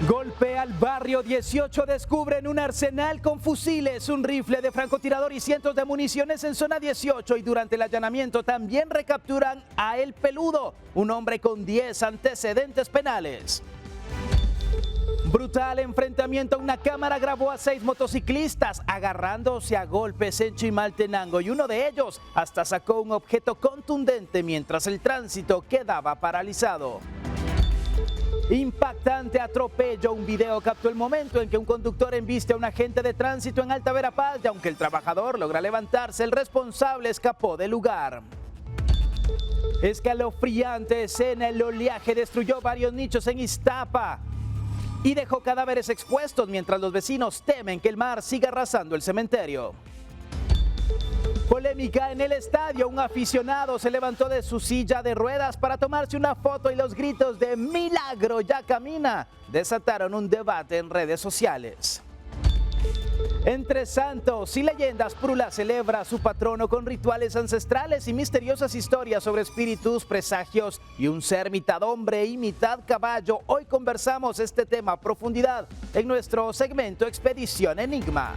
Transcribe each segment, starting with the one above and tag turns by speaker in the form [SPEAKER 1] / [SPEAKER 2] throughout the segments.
[SPEAKER 1] Golpe al barrio 18, descubren un arsenal con fusiles, un rifle de francotirador y cientos de municiones en zona 18 y durante el allanamiento también recapturan a El Peludo, un hombre con 10 antecedentes penales. Brutal enfrentamiento, una cámara grabó a 6 motociclistas agarrándose a golpes en Chimaltenango y uno de ellos hasta sacó un objeto contundente mientras el tránsito quedaba paralizado. Impactante atropello, un video captó el momento en que un conductor embiste a un agente de tránsito en Alta Verapaz y aunque el trabajador logra levantarse, el responsable escapó del lugar. Escalofriante escena, el oleaje destruyó varios nichos en Iztapa y dejó cadáveres expuestos mientras los vecinos temen que el mar siga arrasando el cementerio. Polémica en el estadio, un aficionado se levantó de su silla de ruedas para tomarse una foto y los gritos de "Milagro, ya camina" desataron un debate en redes sociales. Entre santos y leyendas, Prula celebra a su patrono con rituales ancestrales y misteriosas historias sobre espíritus, presagios y un ser mitad hombre y mitad caballo. Hoy conversamos este tema a profundidad en nuestro segmento Expedición Enigma.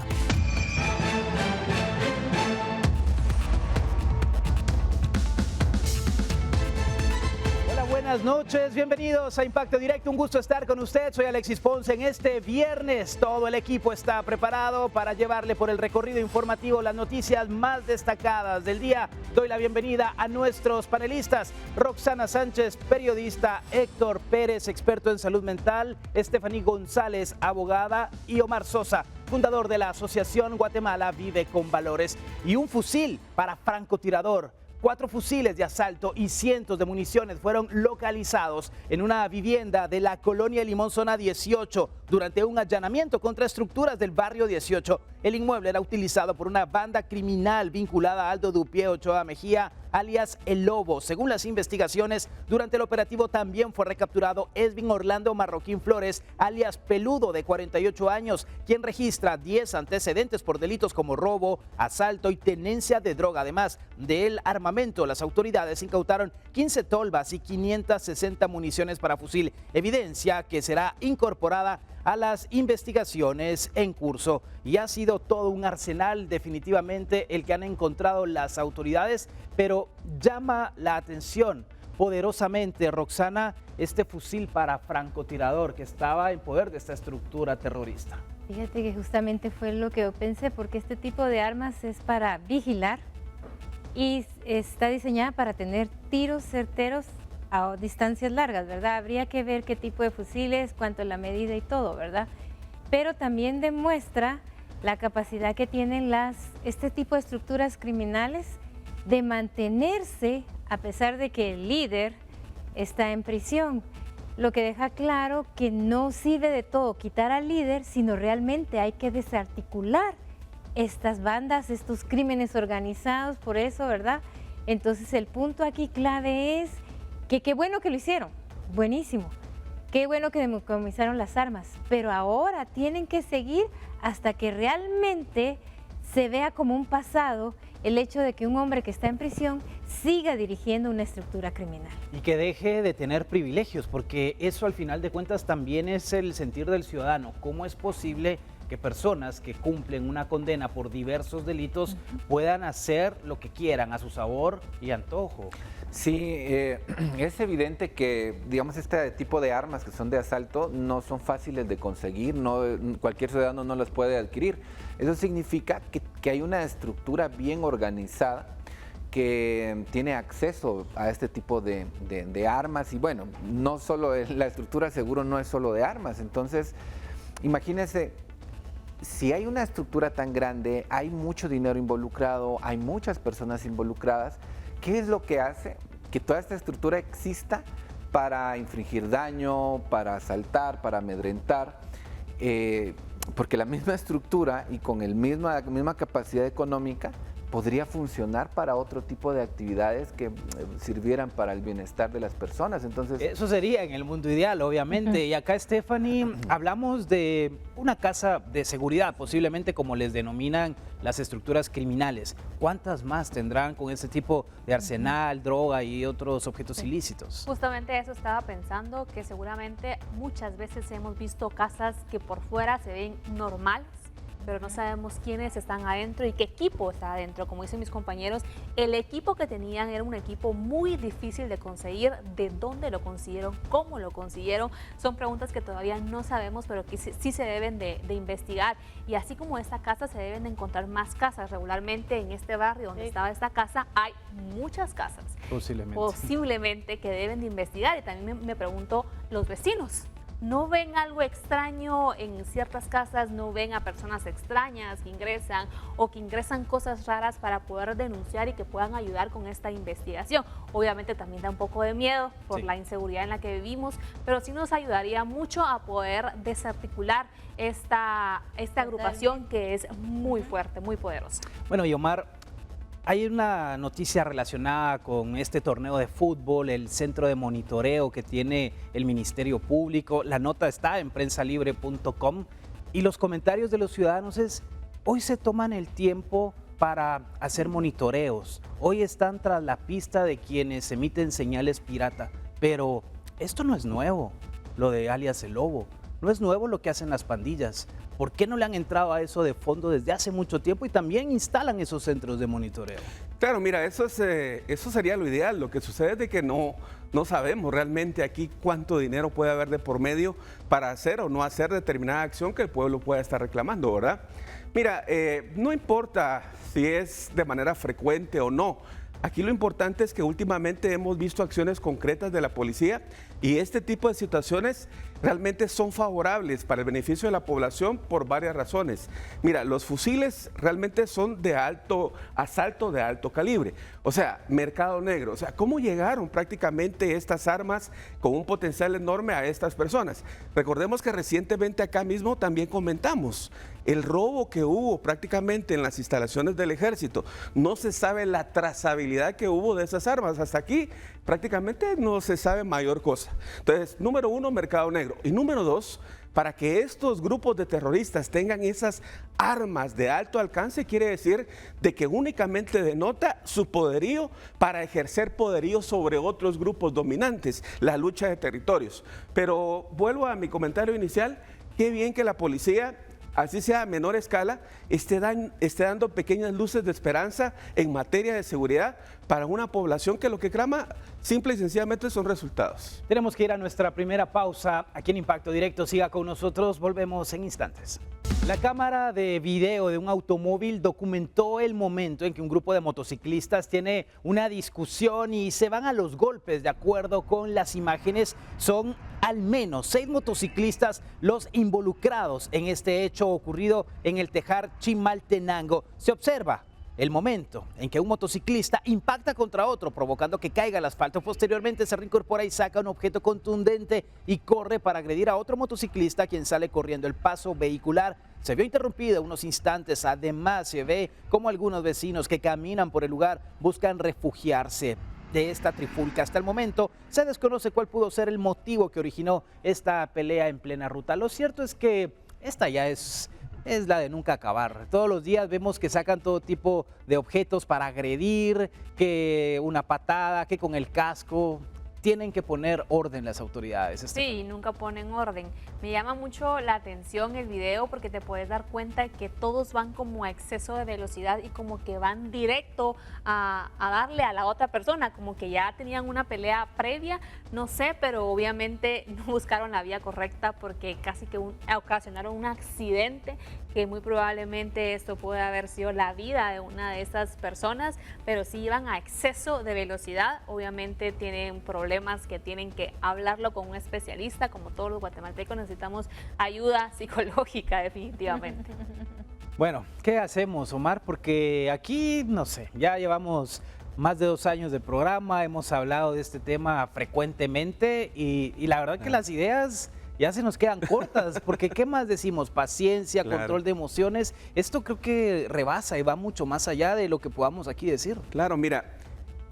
[SPEAKER 1] Buenas noches, bienvenidos a Impacto Directo, un gusto estar con usted, soy Alexis Ponce. En este viernes todo el equipo está preparado para llevarle por el recorrido informativo las noticias más destacadas del día. Doy la bienvenida a nuestros panelistas: Roxana Sánchez, periodista; Héctor Pérez, experto en salud mental; Estefaní González, abogada; y Omar Sosa, fundador de la asociación Guatemala Vive con Valores. Y un fusil para francotirador. 4 fusiles de asalto y cientos de municiones fueron localizados en una vivienda de la colonia Limón, zona 18, durante un allanamiento contra estructuras del barrio 18. El inmueble era utilizado por una banda criminal vinculada a Aldo Dupié Ochoa Mejía, alias El Lobo. Según las investigaciones, durante el operativo también fue recapturado Edwin Orlando Marroquín Flores, alias Peludo, de 48 años, quien registra 10 antecedentes por delitos como robo, asalto y tenencia de droga. Además del armamento, las autoridades incautaron 15 tolvas y 560 municiones para fusil, evidencia que será incorporada a las investigaciones en curso. Y ha sido todo un arsenal definitivamente el que han encontrado las autoridades, pero llama la atención poderosamente, Roxana, este fusil para francotirador que estaba en poder de esta estructura terrorista.
[SPEAKER 2] Fíjate que justamente fue lo que yo pensé, porque este tipo de armas es para vigilar y está diseñada para tener tiros certeros a distancias largas, ¿verdad? Habría que ver qué tipo de fusiles, cuánto es la medida y todo, ¿verdad? Pero también demuestra la capacidad que tienen este tipo de estructuras criminales de mantenerse a pesar de que el líder está en prisión, lo que deja claro que no sirve de todo quitar al líder, sino realmente hay que desarticular estas bandas, estos crímenes organizados, por eso, ¿verdad? Entonces el punto aquí clave es que qué bueno que lo hicieron, buenísimo, qué bueno que decomisaron las armas, pero ahora tienen que seguir hasta que realmente se vea como un pasado el hecho de que un hombre que está en prisión siga dirigiendo una estructura criminal.
[SPEAKER 1] Y que deje de tener privilegios, porque eso al final de cuentas también es el sentir del ciudadano. ¿Cómo es posible que personas que cumplen una condena por diversos delitos puedan hacer lo que quieran a su sabor y antojo?
[SPEAKER 3] Sí, es evidente que, digamos, este tipo de armas que son de asalto no son fáciles de conseguir, cualquier ciudadano no las puede adquirir. Eso significa que hay una estructura bien organizada que tiene acceso a este tipo de armas y bueno, no solo la estructura seguro no es solo de armas. Entonces, imagínense, si hay una estructura tan grande, hay mucho dinero involucrado, hay muchas personas involucradas. ¿Qué es lo que hace que toda esta estructura exista? Para infligir daño, para asaltar, para amedrentar, porque la misma estructura y con la misma capacidad económica podría funcionar para otro tipo de actividades que sirvieran para el bienestar de las personas. Entonces,
[SPEAKER 1] eso sería en el mundo ideal, obviamente. Y acá, Stephanie, hablamos de una casa de seguridad, posiblemente como les denominan las estructuras criminales. ¿Cuántas más tendrán con ese tipo de arsenal, droga y otros objetos ilícitos?
[SPEAKER 4] Justamente eso estaba pensando, que seguramente muchas veces hemos visto casas que por fuera se ven normales, pero no sabemos quiénes están adentro y qué equipo está adentro. Como dicen mis compañeros, el equipo que tenían era un equipo muy difícil de conseguir. ¿De dónde lo consiguieron? ¿Cómo lo consiguieron? Son preguntas que todavía no sabemos, pero que sí se deben de investigar. Y así como esta casa, se deben de encontrar más casas. Regularmente en este barrio donde estaba esta casa hay muchas casas. Posiblemente que deben de investigar. Y también me pregunto, los vecinos, ¿no ven algo extraño en ciertas casas? ¿No ven a personas extrañas que ingresan o que ingresan cosas raras para poder denunciar y que puedan ayudar con esta investigación? Obviamente también da un poco de miedo por la inseguridad en la que vivimos, pero sí nos ayudaría mucho a poder desarticular esta agrupación que es muy fuerte, muy poderosa.
[SPEAKER 1] Bueno, y Omar, hay una noticia relacionada con este torneo de fútbol, el centro de monitoreo que tiene el Ministerio Público. La nota está en prensalibre.com y los comentarios de los ciudadanos es: hoy se toman el tiempo para hacer monitoreos, hoy están tras la pista de quienes emiten señales pirata, pero esto no es nuevo, lo de alias El Lobo, no es nuevo lo que hacen las pandillas. ¿Por qué no le han entrado a eso de fondo desde hace mucho tiempo y también instalan esos centros de monitoreo?
[SPEAKER 5] Claro, mira, eso sería lo ideal. Lo que sucede es de que no sabemos realmente aquí cuánto dinero puede haber de por medio para hacer o no hacer determinada acción que el pueblo pueda estar reclamando, ¿verdad? Mira, no importa si es de manera frecuente o no. Aquí lo importante es que últimamente hemos visto acciones concretas de la policía y este tipo de situaciones realmente son favorables para el beneficio de la población por varias razones. Mira, los fusiles realmente son de asalto de alto calibre, o sea, mercado negro. O sea, ¿cómo llegaron prácticamente estas armas con un potencial enorme a estas personas? Recordemos que recientemente acá mismo también comentamos el robo que hubo prácticamente en las instalaciones del ejército. No se sabe la trazabilidad que hubo de esas armas. Hasta aquí prácticamente no se sabe mayor cosa. Entonces, número uno, mercado negro. Y número dos, para que estos grupos de terroristas tengan esas armas de alto alcance, quiere decir de que únicamente denota su poderío para ejercer poderío sobre otros grupos dominantes, la lucha de territorios. Pero vuelvo a mi comentario inicial, qué bien que la policía, así sea a menor escala, esté dando pequeñas luces de esperanza en materia de seguridad para una población que lo que clama simple y sencillamente son resultados.
[SPEAKER 1] Tenemos que ir a nuestra primera pausa aquí en Impacto Directo. Siga con nosotros, volvemos en instantes. La cámara de video de un automóvil documentó el momento en que un grupo de motociclistas tiene una discusión y se van a los golpes. De acuerdo con las imágenes, son al menos 6 motociclistas los involucrados en este hecho ocurrido en el Tejar Chimaltenango. Se observa el momento en que un motociclista impacta contra otro, provocando que caiga al asfalto. Posteriormente se reincorpora y saca un objeto contundente y corre para agredir a otro motociclista, quien sale corriendo. El paso vehicular se vio interrumpido unos instantes. Además, se ve como algunos vecinos que caminan por el lugar buscan refugiarse de esta trifulca. Hasta el momento se desconoce cuál pudo ser el motivo que originó esta pelea en plena ruta. Lo cierto es que esta ya es la de nunca acabar. Todos los días vemos que sacan todo tipo de objetos para agredir, que una patada, que con el casco. Tienen que poner orden las autoridades.
[SPEAKER 4] Sí, nunca ponen orden. Me llama mucho la atención el video porque te puedes dar cuenta que todos van como a exceso de velocidad y como que van directo a darle a la otra persona, como que ya tenían una pelea previa, no sé, pero obviamente no buscaron la vía correcta porque casi que ocasionaron un accidente que muy probablemente esto puede haber sido la vida de una de esas personas, pero sí iban a exceso de velocidad. Obviamente tienen problemas que tienen que hablarlo con un especialista. Como todos los guatemaltecos necesitamos ayuda psicológica definitivamente.
[SPEAKER 1] Bueno, ¿qué hacemos, Omar? Porque aquí, no sé, ya llevamos más de 2 años de programa, hemos hablado de este tema frecuentemente y la verdad que las ideas ya se nos quedan cortas, porque ¿qué más decimos? Paciencia,
[SPEAKER 5] Claro.
[SPEAKER 1] control de emociones. Esto creo que rebasa y va mucho más allá de lo que podamos aquí decir.
[SPEAKER 5] Claro, mira,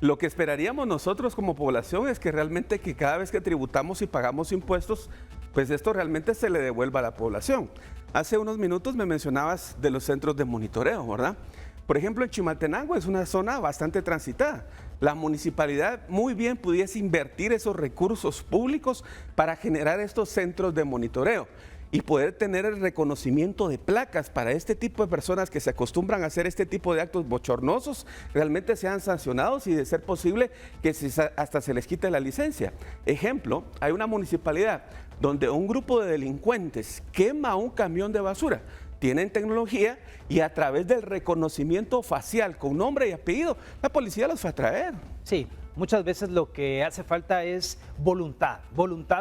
[SPEAKER 5] lo que esperaríamos nosotros como población es que realmente que cada vez que tributamos y pagamos impuestos, pues esto realmente se le devuelva a la población. Hace unos minutos me mencionabas de los centros de monitoreo, ¿verdad? Por ejemplo, en Chimaltenango es una zona bastante transitada. La municipalidad muy bien pudiese invertir esos recursos públicos para generar estos centros de monitoreo y poder tener el reconocimiento de placas para este tipo de personas que se acostumbran a hacer este tipo de actos bochornosos, realmente sean sancionados y de ser posible que hasta se les quite la licencia. Ejemplo, hay una municipalidad donde un grupo de delincuentes quema un camión de basura. Tienen tecnología y a través del reconocimiento facial con nombre y apellido, la policía los va a traer.
[SPEAKER 1] Sí, muchas veces lo que hace falta es voluntad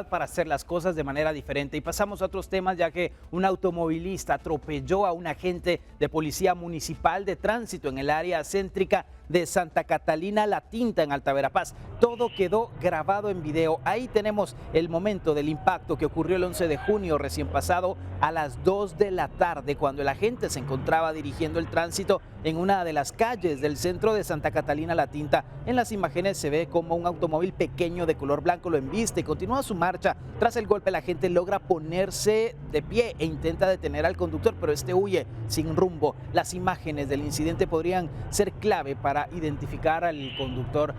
[SPEAKER 1] para hacer las cosas de manera diferente. Y pasamos a otros temas, ya que un automovilista atropelló a un agente de policía municipal de tránsito en el área céntrica de Santa Catalina La Tinta, en Alta Verapaz. Todo quedó grabado en video. Ahí tenemos el momento del impacto que ocurrió el 11 de junio recién pasado a las 2 de la tarde, cuando el agente se encontraba dirigiendo el tránsito en una de las calles del centro de Santa Catalina La Tinta. En las imágenes se ve como un automóvil pequeño de color blanco lo embiste y continúa su marcha. Tras el golpe, la gente logra ponerse de pie e intenta detener al conductor, pero este huye sin rumbo. Las imágenes del incidente podrían ser clave para identificar al conductor.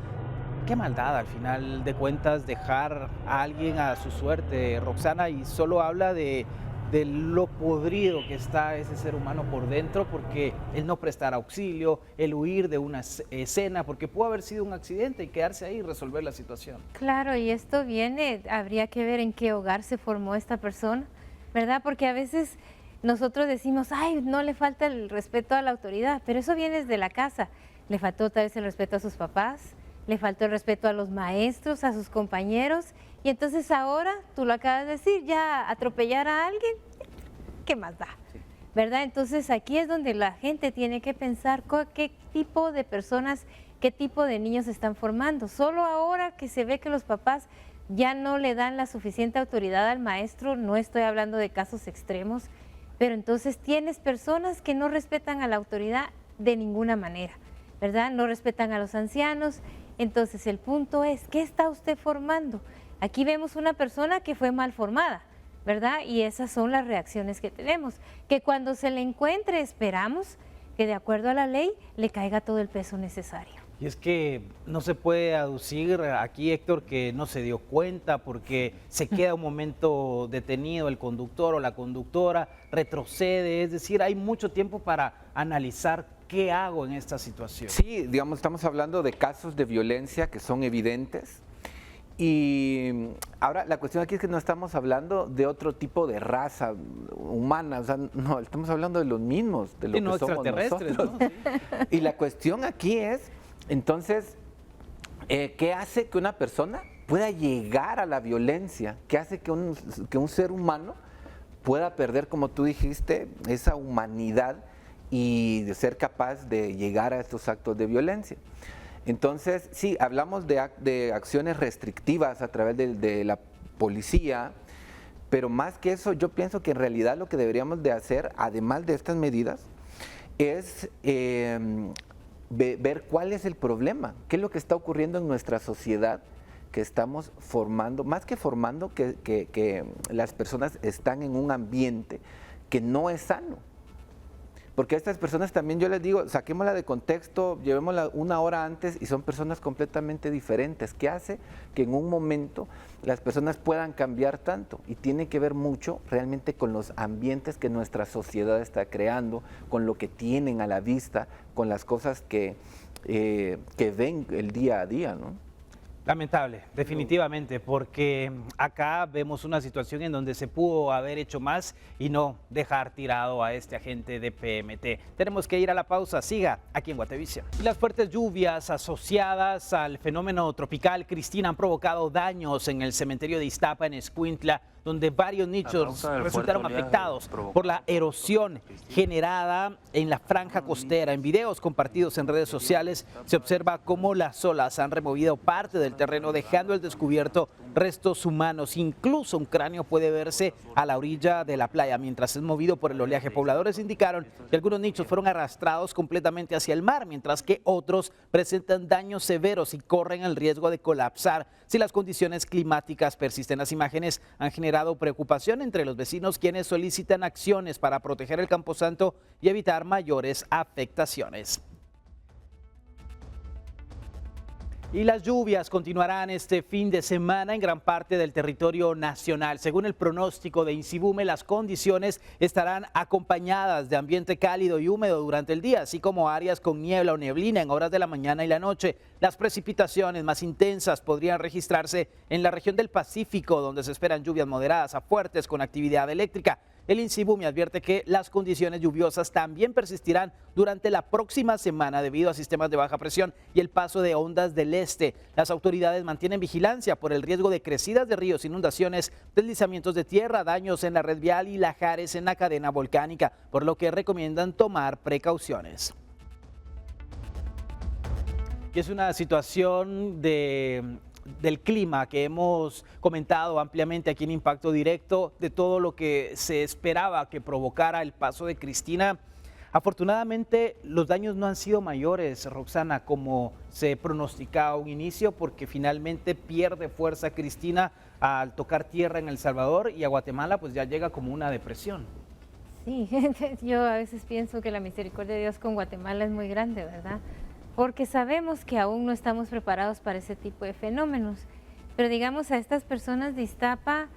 [SPEAKER 1] Qué maldad, al final de cuentas, dejar a alguien a su suerte, Roxana, y solo habla de lo podrido que está ese ser humano por dentro, porque el no prestar auxilio, el huir de una escena, porque pudo haber sido un accidente y quedarse ahí y resolver la situación.
[SPEAKER 2] Claro, y esto viene, habría que ver en qué hogar se formó esta persona, ¿verdad? Porque a veces nosotros decimos, ay, no le falta el respeto a la autoridad, pero eso viene desde la casa. Le faltó tal vez el respeto a sus papás, le faltó el respeto a los maestros, a sus compañeros, y entonces ahora, tú lo acabas de decir, ya atropellar a alguien, ¿qué más da? ¿Verdad? Entonces aquí es donde la gente tiene que pensar qué tipo de personas, qué tipo de niños se están formando. Solo ahora que se ve que los papás ya no le dan la suficiente autoridad al maestro, no estoy hablando de casos extremos, pero entonces tienes personas que no respetan a la autoridad de ninguna manera, ¿verdad? No respetan a los ancianos. Entonces el punto es, ¿qué está usted formando? Aquí vemos una persona que fue mal formada, ¿verdad? Y esas son las reacciones que tenemos, que cuando se le encuentre esperamos que de acuerdo a la ley le caiga todo el peso necesario.
[SPEAKER 1] Y es que no se puede aducir aquí, Héctor, que no se dio cuenta porque se queda un momento detenido el conductor o la conductora, retrocede, es decir, hay mucho tiempo para analizar qué hago en esta situación.
[SPEAKER 3] Sí, digamos, estamos hablando de casos de violencia que son evidentes. Y ahora la cuestión aquí es que no estamos hablando de otro tipo de raza humana, o sea, no, estamos hablando de los mismos, de lo
[SPEAKER 1] no
[SPEAKER 3] que somos
[SPEAKER 1] extraterrestres,
[SPEAKER 3] nosotros.
[SPEAKER 1] ¿no?
[SPEAKER 3] Y la cuestión aquí es, entonces, ¿qué hace que una persona pueda llegar a la violencia? ¿Qué hace que un ser humano pueda perder, como tú dijiste, esa humanidad y de ser capaz de llegar a estos actos de violencia? Entonces, sí, hablamos de acciones restrictivas a través de la policía, pero más que eso, yo pienso que en realidad lo que deberíamos de hacer, además de estas medidas, es ver cuál es el problema, qué es lo que está ocurriendo en nuestra sociedad, que estamos formando, más que formando, que las personas están en un ambiente que no es sano. Porque a estas personas también yo les digo, saquémosla de contexto, llevémosla una hora antes y son personas completamente diferentes. ¿Qué hace que en un momento las personas puedan cambiar tanto? Y tiene que ver mucho realmente con los ambientes que nuestra sociedad está creando, con lo que tienen a la vista, con las cosas que ven el día a día, ¿no?
[SPEAKER 1] Lamentable, definitivamente, porque acá vemos una situación en donde se pudo haber hecho más y no dejar tirado a este agente de PMT. Tenemos que ir a la pausa, siga aquí en Guatevisión. Las fuertes lluvias asociadas al fenómeno tropical Cristina han provocado daños en el cementerio de Iztapa, en Escuintla, donde varios nichos resultaron afectados por la erosión generada en la franja costera. En videos compartidos en redes sociales se observa cómo las olas han removido parte del el terreno, dejando al descubierto restos humanos. Incluso un cráneo puede verse a la orilla de la playa mientras es movido por el oleaje. Pobladores indicaron que algunos nichos fueron arrastrados completamente hacia el mar, mientras que otros presentan daños severos y corren el riesgo de colapsar si las condiciones climáticas persisten. Las imágenes han generado preocupación entre los vecinos, quienes solicitan acciones para proteger el camposanto y evitar mayores afectaciones. Y las lluvias continuarán este fin de semana en gran parte del territorio nacional. Según el pronóstico de INSIBUME, las condiciones estarán acompañadas de ambiente cálido y húmedo durante el día, así como áreas con niebla o neblina en horas de la mañana y la noche. Las precipitaciones más intensas podrían registrarse en la región del Pacífico, donde se esperan lluvias moderadas a fuertes con actividad eléctrica. El INSIBUME advierte que las condiciones lluviosas también persistirán durante la próxima semana debido a sistemas de baja presión y el paso de ondas del este. Las autoridades mantienen vigilancia por el riesgo de crecidas de ríos, inundaciones, deslizamientos de tierra, daños en la red vial y lajares en la cadena volcánica, por lo que recomiendan tomar precauciones. Y es una situación del clima que hemos comentado ampliamente aquí en Impacto Directo, de todo lo que se esperaba que provocara el paso de Cristina. Afortunadamente los daños no han sido mayores, Roxana, como se pronosticaba a un inicio, porque finalmente pierde fuerza Cristina al tocar tierra en El Salvador y a Guatemala pues ya llega como una depresión.
[SPEAKER 2] Sí, yo a veces pienso que la misericordia de Dios con Guatemala es muy grande, ¿verdad? Porque sabemos que aún no estamos preparados para ese tipo de fenómenos. Pero digamos a estas personas de Iztapa,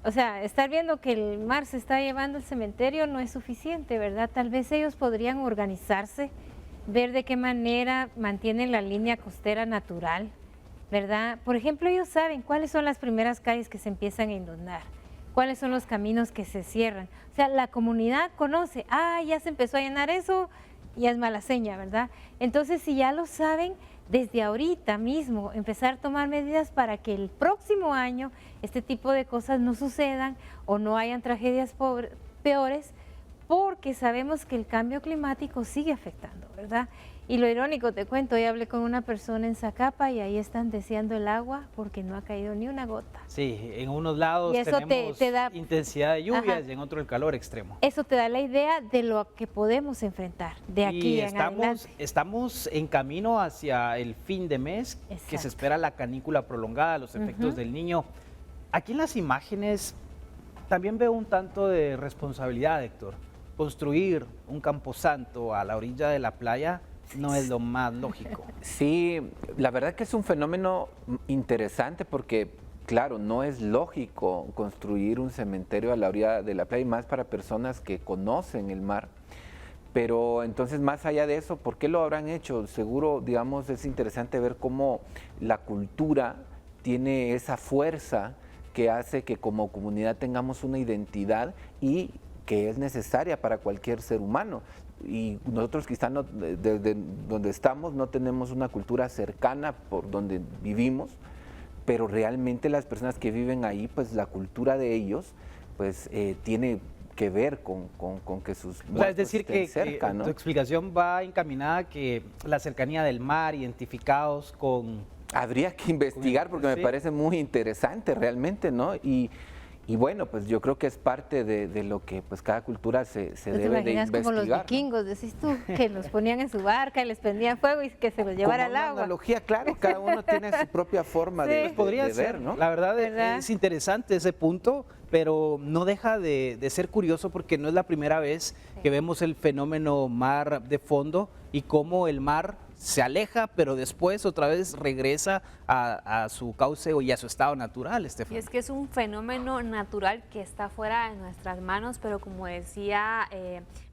[SPEAKER 2] o sea, estar viendo que el mar se está llevando al cementerio no es suficiente, ¿verdad? Tal vez ellos podrían organizarse, ver de qué manera mantienen la línea costera natural, ¿verdad? Por ejemplo, ellos saben cuáles son las primeras calles que se empiezan a inundar, cuáles son los caminos que se cierran. O sea, la comunidad conoce, ya se empezó a llenar eso, ya es mala seña, ¿verdad? Entonces, si ya lo saben, desde ahorita mismo empezar a tomar medidas para que el próximo año este tipo de cosas no sucedan o no hayan tragedias peores, porque sabemos que el cambio climático sigue afectando, ¿verdad? Y lo irónico, te cuento, hoy hablé con una persona en Zacapa y ahí están deseando el agua porque no ha caído ni una gota.
[SPEAKER 1] Sí, en unos lados
[SPEAKER 2] y eso
[SPEAKER 1] tenemos
[SPEAKER 2] te da
[SPEAKER 1] intensidad de lluvias.
[SPEAKER 2] Ajá.
[SPEAKER 1] Y en otro el calor extremo.
[SPEAKER 2] Eso te da la idea de lo que podemos enfrentar de aquí en adelante.
[SPEAKER 1] Estamos en camino hacia el fin de mes, que se espera la canícula prolongada, los efectos del Niño. Aquí en las imágenes también veo un tanto de responsabilidad, Héctor. Construir un camposanto a la orilla de la playa no es lo más lógico.
[SPEAKER 3] Sí, la verdad que es un fenómeno interesante porque, claro, no es lógico construir un cementerio a la orilla de la playa, y más para personas que conocen el mar. Pero entonces, más allá de eso, ¿por qué lo habrán hecho? Seguro, digamos, es interesante ver cómo la cultura tiene esa fuerza que hace que como comunidad tengamos una identidad y que es necesaria para cualquier ser humano. Y nosotros quizá no, desde donde estamos no tenemos una cultura cercana por donde vivimos, pero realmente las personas que viven ahí, pues la cultura de ellos pues tiene que ver con que sus muertos,
[SPEAKER 1] o sea, es decir,
[SPEAKER 3] estén
[SPEAKER 1] que
[SPEAKER 3] cerca, ¿no?
[SPEAKER 1] Tu explicación va encaminada a que la cercanía del mar, identificados con...
[SPEAKER 3] Habría que investigar porque me parece muy interesante realmente, ¿no? Y bueno, pues yo creo que es parte de lo que pues cada cultura se debe de investigar.
[SPEAKER 2] Como los vikingos, decís tú, que los ponían en su barca y les prendían fuego y que se los llevara al agua.
[SPEAKER 3] Analogía, claro, cada uno tiene su propia forma de ver, ¿no?
[SPEAKER 1] La verdad es interesante ese punto, pero no deja de ser curioso porque no es la primera vez que vemos el fenómeno mar de fondo y cómo el mar se aleja, pero después otra vez regresa a su cauce y a su estado natural, Estefan.
[SPEAKER 4] Y es que es un fenómeno natural que está fuera de nuestras manos, pero como decía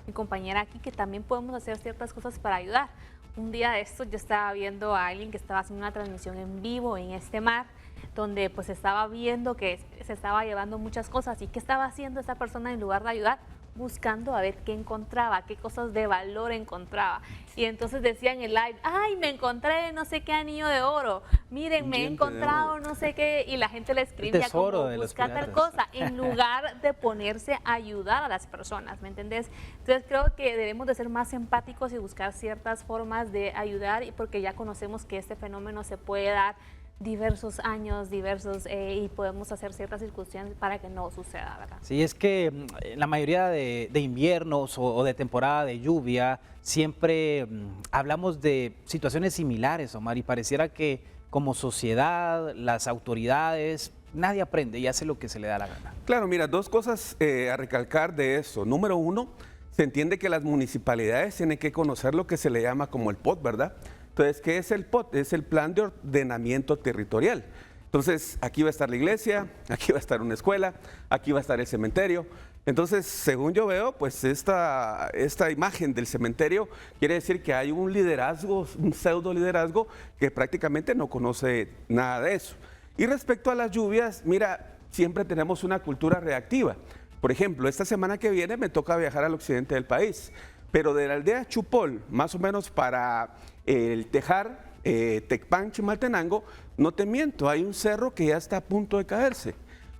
[SPEAKER 4] mi compañera aquí, que también podemos hacer ciertas cosas para ayudar. Un día de estos yo estaba viendo a alguien que estaba haciendo una transmisión en vivo en este mar, donde pues estaba viendo que se estaba llevando muchas cosas. ¿Y qué estaba haciendo esa persona en lugar de ayudar? Buscando a ver qué encontraba, qué cosas de valor encontraba. Y entonces decía en el live, ¡ay, me encontré no sé qué anillo de oro! Miren, me he encontrado no sé qué. Y la gente le escribía como, busca tal cosa, en lugar de ponerse a ayudar a las personas, ¿me entendés? Entonces creo que debemos de ser más empáticos y buscar ciertas formas de ayudar, porque ya conocemos que este fenómeno se puede dar diversos años, y podemos hacer ciertas circunstancias para que no suceda, ¿verdad?
[SPEAKER 1] Sí, es que en la mayoría de inviernos o de temporada de lluvia siempre hablamos de situaciones similares, Omar, y pareciera que como sociedad, las autoridades, nadie aprende y hace lo que se le da la gana.
[SPEAKER 5] Claro, mira, dos cosas a recalcar de eso. Número uno, se entiende que las municipalidades tienen que conocer lo que se le llama como el POT, ¿verdad? Entonces, ¿qué es el POT? Es el Plan de Ordenamiento Territorial. Entonces, aquí va a estar la iglesia, aquí va a estar una escuela, aquí va a estar el cementerio. Entonces, según yo veo, pues esta imagen del cementerio quiere decir que hay un liderazgo, un pseudo liderazgo que prácticamente no conoce nada de eso. Y respecto a las lluvias, mira, siempre tenemos una cultura reactiva. Por ejemplo, esta semana que viene me toca viajar al occidente del país, pero de la aldea Chupol, más o menos para el Tejar, Tecpan, Chimaltenango, no te miento, hay un cerro que ya está a punto de caerse.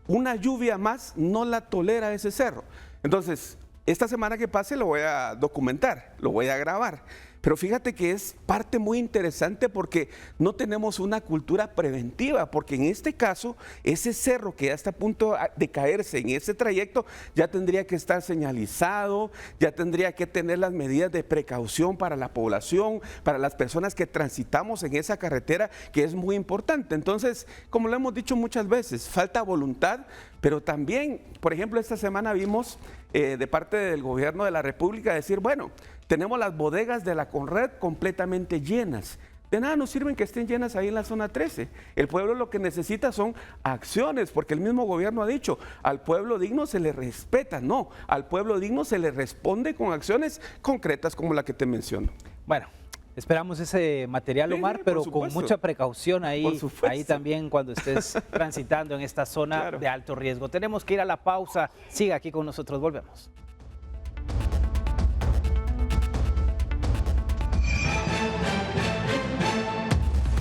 [SPEAKER 5] Una lluvia más no la tolera ese cerro. Entonces, esta semana que pase lo voy a documentar, lo voy a grabar. Pero fíjate que es parte muy interesante porque no tenemos una cultura preventiva, porque en este caso, ese cerro que ya está a punto de caerse en ese trayecto, ya tendría que estar señalizado, ya tendría que tener las medidas de precaución para la población, para las personas que transitamos en esa carretera, que es muy importante. Entonces, como lo hemos dicho muchas veces, falta voluntad, pero también, por ejemplo, esta semana vimos de parte del gobierno de la República decir, bueno, tenemos las bodegas de la Conred completamente llenas. De nada nos sirven que estén llenas ahí en la zona 13. El pueblo lo que necesita son acciones, porque el mismo gobierno ha dicho, al pueblo digno se le respeta, no, al pueblo digno se le responde con acciones concretas como la que te menciono.
[SPEAKER 1] Bueno, esperamos ese material, Omar, pero con mucha precaución ahí también cuando estés transitando en esta zona de alto riesgo. Tenemos que ir a la pausa. Siga aquí con nosotros, volvemos.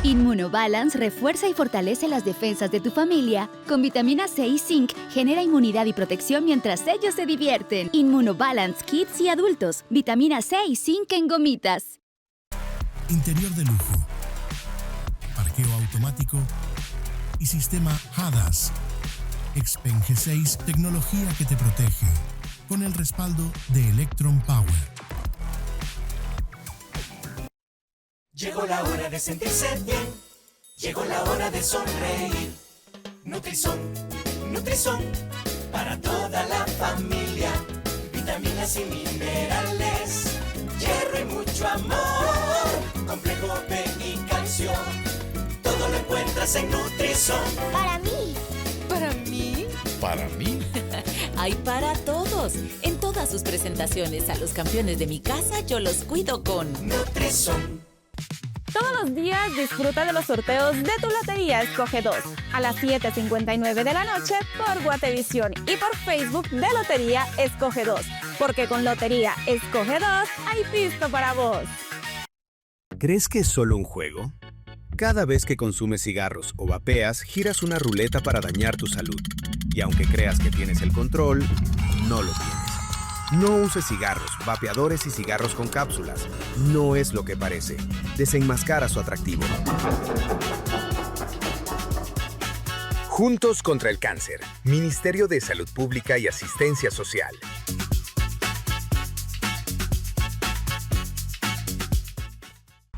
[SPEAKER 6] Inmunobalance refuerza y fortalece las defensas de tu familia. Con vitamina C y zinc genera inmunidad y protección mientras ellos se divierten. Inmunobalance Kids y adultos. Vitamina C y zinc en gomitas.
[SPEAKER 7] Interior de lujo, parqueo automático y sistema HADAS. Expen G6, tecnología que te protege, con el respaldo de Electron Power.
[SPEAKER 8] Llegó la hora de sentirse bien, llegó la hora de sonreír. Nutrizón, Nutrizón, para toda la familia. Vitaminas y minerales, hierro y mucho amor. Complejo B y calcio, todo lo encuentras en Nutrizón.
[SPEAKER 9] Para mí.
[SPEAKER 10] ¿Para mí?
[SPEAKER 7] Para mí.
[SPEAKER 10] Hay para todos. En todas sus presentaciones a los campeones de mi casa, yo los cuido con
[SPEAKER 8] Nutrizón.
[SPEAKER 11] Todos los días disfruta de los sorteos de tu Lotería Escoge 2 a las 7:59 de la noche por Guatevisión y por Facebook de Lotería Escoge 2. Porque con Lotería Escoge 2 hay pisto para vos.
[SPEAKER 12] ¿Crees que es solo un juego? Cada vez que consumes cigarros o vapeas, giras una ruleta para dañar tu salud. Y aunque creas que tienes el control, no lo tienes. No uses cigarros, vapeadores y cigarros con cápsulas. No es lo que parece. Desenmascara su atractivo. Juntos contra el cáncer. Ministerio de Salud Pública y Asistencia Social.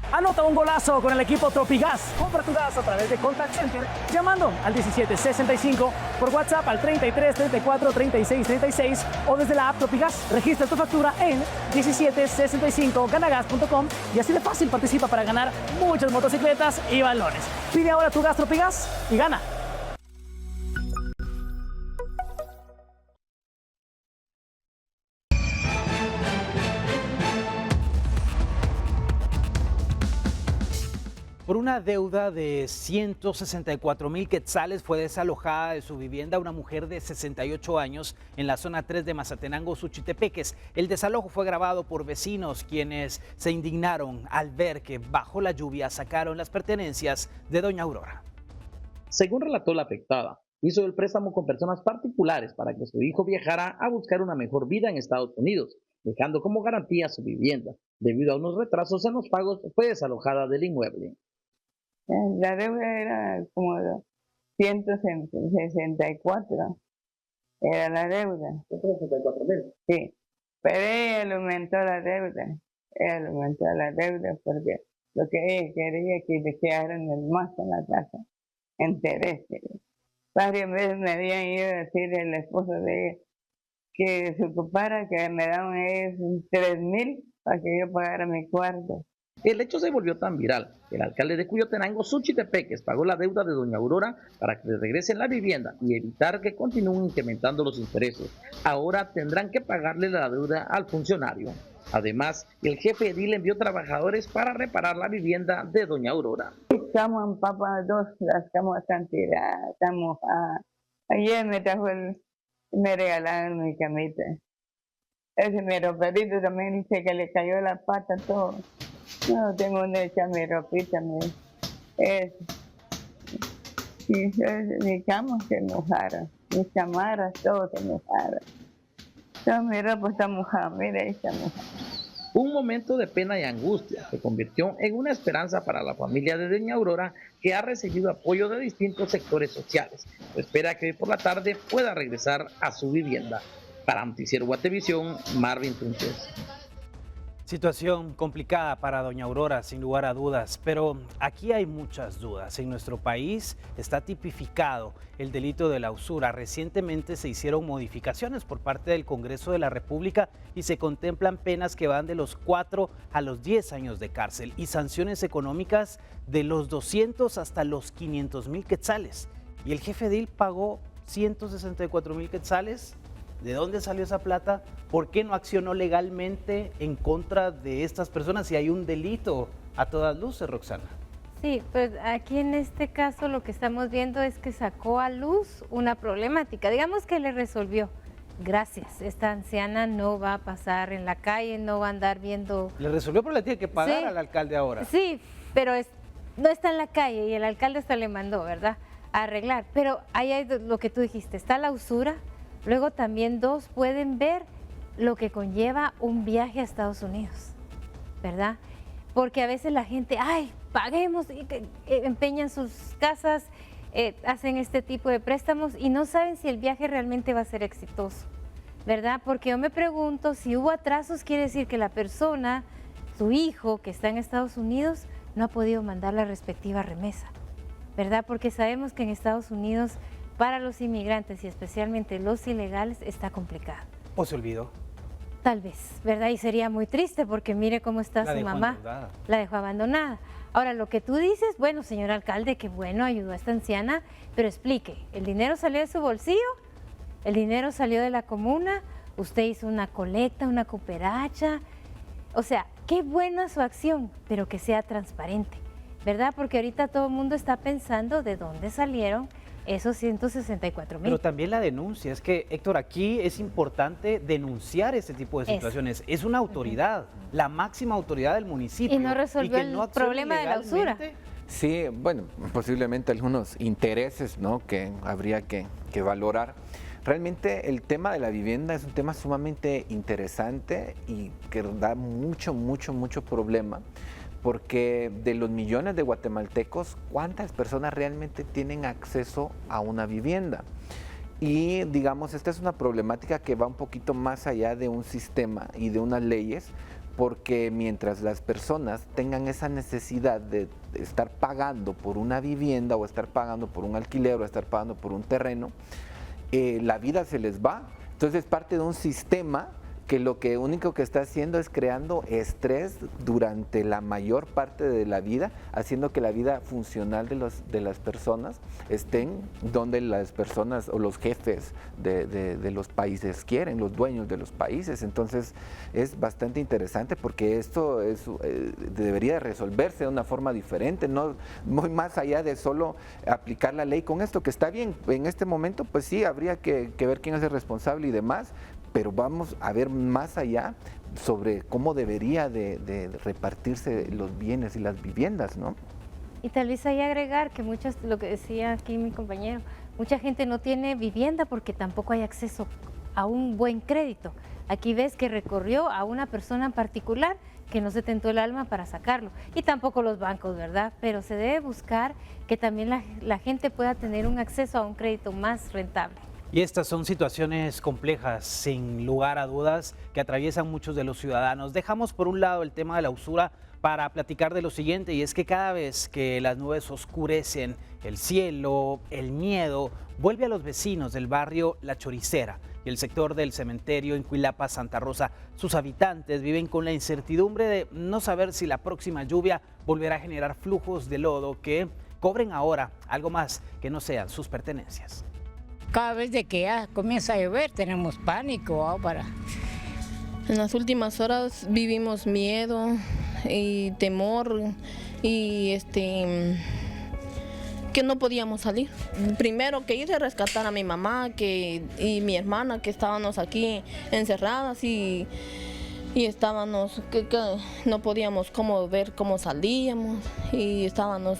[SPEAKER 13] Anota un golazo con el equipo Tropigas. Compra tu gas a través de Contact Center llamando al 1765, por WhatsApp al 33 34 36 36 o desde la app Tropigas. Registra tu factura en 1765ganagas.com y así de fácil participa para ganar muchas motocicletas y balones. Pide ahora tu gas Tropigas y gana.
[SPEAKER 1] Por una deuda de 164,000 quetzales fue desalojada de su vivienda una mujer de 68 años en la zona 3 de Mazatenango, Suchitepeques. El desalojo fue grabado por vecinos quienes se indignaron al ver que bajo la lluvia sacaron las pertenencias de doña Aurora.
[SPEAKER 14] Según relató la afectada, hizo el préstamo con personas particulares para que su hijo viajara a buscar una mejor vida en Estados Unidos, dejando como garantía su vivienda. Debido a unos retrasos en los pagos, fue desalojada del inmueble.
[SPEAKER 9] La deuda era como 164, era la deuda.
[SPEAKER 14] $164,000.
[SPEAKER 9] Sí, pero ella aumentó la deuda. Ella aumentó la deuda porque lo que ella quería que le quedaran el más en la casa, intereses. Varias veces me habían ido a decir el esposo de ella que se ocupara, que me daban ellos 3,000 para que yo pagara mi cuarto.
[SPEAKER 14] El hecho se volvió tan viral que el alcalde de Cuyotenango, Suchi Tepeques, pagó la deuda de doña Aurora para que le regresen la vivienda y evitar que continúen incrementando los intereses. Ahora tendrán que pagarle la deuda al funcionario. Además, el jefe edil envió trabajadores para reparar la vivienda de doña Aurora.
[SPEAKER 9] Estamos en Papa 2, las camas están tiradas, están mojadas. Ayer me regalaron mi camita. Ese mi roperito también dice que le cayó la pata todo. No tengo donde echar mi ropita, mi cama se mojaron, mis chamarras, todo se mojaron. Toda mi ropa está mojada, mira, ahí está mojada.
[SPEAKER 14] Un momento de pena y angustia se convirtió en una esperanza para la familia de doña Aurora, que ha recibido apoyo de distintos sectores sociales. Espera que hoy por la tarde pueda regresar a su vivienda. Para Noticiero Guatevisión, Marvin Tunches.
[SPEAKER 1] Situación complicada para doña Aurora, sin lugar a dudas, pero aquí hay muchas dudas. En nuestro país está tipificado el delito de la usura. Recientemente se hicieron modificaciones por parte del Congreso de la República y se contemplan penas que van de los 4 a los 10 años de cárcel y sanciones económicas de los 200 hasta los 500,000 quetzales. Y el jefe edil pagó 164,000 quetzales. ¿De dónde salió esa plata? ¿Por qué no accionó legalmente en contra de estas personas si hay un delito a todas luces, Roxana?
[SPEAKER 2] Sí, pues aquí en este caso lo que estamos viendo es que sacó a luz una problemática. Digamos que le resolvió. Gracias, esta anciana no va a pasar en la calle, no va a andar viendo...
[SPEAKER 1] Le resolvió, pero le tiene que pagar
[SPEAKER 2] Sí.
[SPEAKER 1] al alcalde ahora.
[SPEAKER 2] Sí, pero no está en la calle y el alcalde hasta le mandó, ¿verdad?, a arreglar. Pero ahí hay lo que tú dijiste, está la usura. Luego también dos pueden ver lo que conlleva un viaje a Estados Unidos, ¿verdad? Porque a veces la gente, ay, paguemos, y empeñan sus casas, hacen este tipo de préstamos y no saben si el viaje realmente va a ser exitoso, ¿verdad? Porque yo me pregunto, si hubo atrasos, quiere decir que la persona, su hijo que está en Estados Unidos, no ha podido mandar la respectiva remesa, ¿verdad? Porque sabemos que en Estados Unidos, para los inmigrantes y especialmente los ilegales, está complicado.
[SPEAKER 1] ¿O se olvidó?
[SPEAKER 2] Tal vez, ¿verdad? Y sería muy triste porque mire cómo está su mamá. La dejó abandonada. Ahora, lo que tú dices, bueno, señor alcalde, que bueno, ayudó a esta anciana, pero explique, ¿el dinero salió de su bolsillo? ¿El dinero salió de la comuna? ¿Usted hizo una colecta, una cooperacha? O sea, qué buena su acción, pero que sea transparente, ¿verdad? Porque ahorita todo el mundo está pensando de dónde salieron esos 164,000.
[SPEAKER 1] Pero también la denuncia, es que, Héctor, aquí es importante denunciar este tipo de situaciones. Es una autoridad, la máxima autoridad del municipio.
[SPEAKER 2] Y no resolvió el problema de la usura.
[SPEAKER 3] Sí, bueno, posiblemente algunos intereses, ¿no?, que habría que valorar. Realmente el tema de la vivienda es un tema sumamente interesante y que da mucho problema. Porque de los millones de guatemaltecos, ¿cuántas personas realmente tienen acceso a una vivienda? Y digamos, esta es una problemática que va un poquito más allá de un sistema y de unas leyes, porque mientras las personas tengan esa necesidad de estar pagando por una vivienda o estar pagando por un alquiler o estar pagando por un terreno, la vida se les va. Entonces es parte de un sistema que lo único que está haciendo es creando estrés durante la mayor parte de la vida, haciendo que la vida funcional de las personas estén donde las personas o los jefes de los países quieren, los dueños de los países. Entonces es bastante interesante porque esto debería resolverse de una forma diferente, no muy más allá de solo aplicar la ley con esto, que está bien, en este momento pues sí, habría que ver quién es el responsable y demás, pero vamos a ver más allá sobre cómo debería de repartirse los bienes y las viviendas, ¿no?
[SPEAKER 2] Y tal vez ahí agregar que lo que decía aquí mi compañero, mucha gente no tiene vivienda porque tampoco hay acceso a un buen crédito. Aquí ves que recorrió a una persona en particular que no se tentó el alma para sacarlo. Y tampoco los bancos, ¿verdad? Pero se debe buscar que también la gente pueda tener un acceso a un crédito más rentable.
[SPEAKER 1] Y estas son situaciones complejas, sin lugar a dudas, que atraviesan muchos de los ciudadanos. Dejamos por un lado el tema de la usura para platicar de lo siguiente, y es que cada vez que las nubes oscurecen el cielo, el miedo vuelve a los vecinos del barrio La Choricera y el sector del cementerio en Cuilapa, Santa Rosa. Sus habitantes viven con la incertidumbre de no saber si la próxima lluvia volverá a generar flujos de lodo que cobren ahora algo más que no sean sus pertenencias.
[SPEAKER 15] Cada vez de que ya comienza a llover tenemos pánico para...
[SPEAKER 16] En las últimas horas vivimos miedo y temor y que no podíamos salir. Primero que hice rescatar a mi mamá y mi hermana, que estábamos aquí encerradas y estábamos que no podíamos ver cómo salíamos y estábamos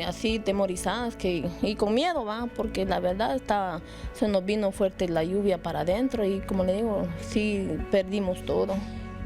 [SPEAKER 16] así temorizadas y con miedo, porque la verdad se nos vino fuerte la lluvia para adentro y, como le digo, sí perdimos todo.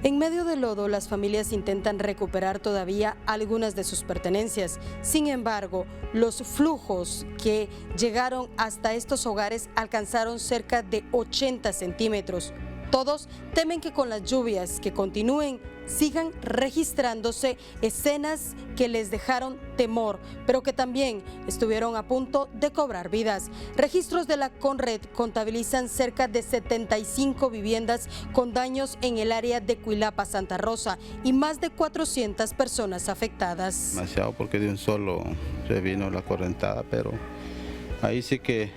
[SPEAKER 17] En medio del lodo, las familias intentan recuperar todavía algunas de sus pertenencias. Sin embargo, los flujos que llegaron hasta estos hogares alcanzaron cerca de 80 centímetros. Todos temen que con las lluvias que continúen sigan registrándose escenas que les dejaron temor, pero que también estuvieron a punto de cobrar vidas. Registros de la Conred contabilizan cerca de 75 viviendas con daños en el área de Cuilapa, Santa Rosa, y más de 400 personas afectadas.
[SPEAKER 18] Demasiado, porque de un solo se vino la correntada, pero ahí sí que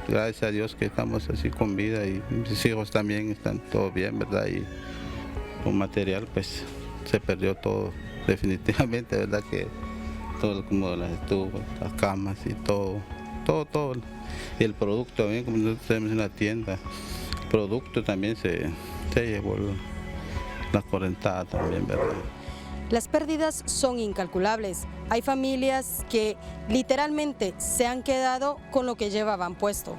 [SPEAKER 18] gracias a Dios que estamos así con vida y mis hijos también están todo bien, ¿verdad? Y con material pues se perdió todo definitivamente, ¿verdad? Que todo, como las estufas, las camas y todo. Y el producto también, como nosotros tenemos en la tienda, el producto también se llevó la correntada también, ¿verdad?
[SPEAKER 17] Las pérdidas son incalculables. Hay familias que literalmente se han quedado con lo que llevaban puesto.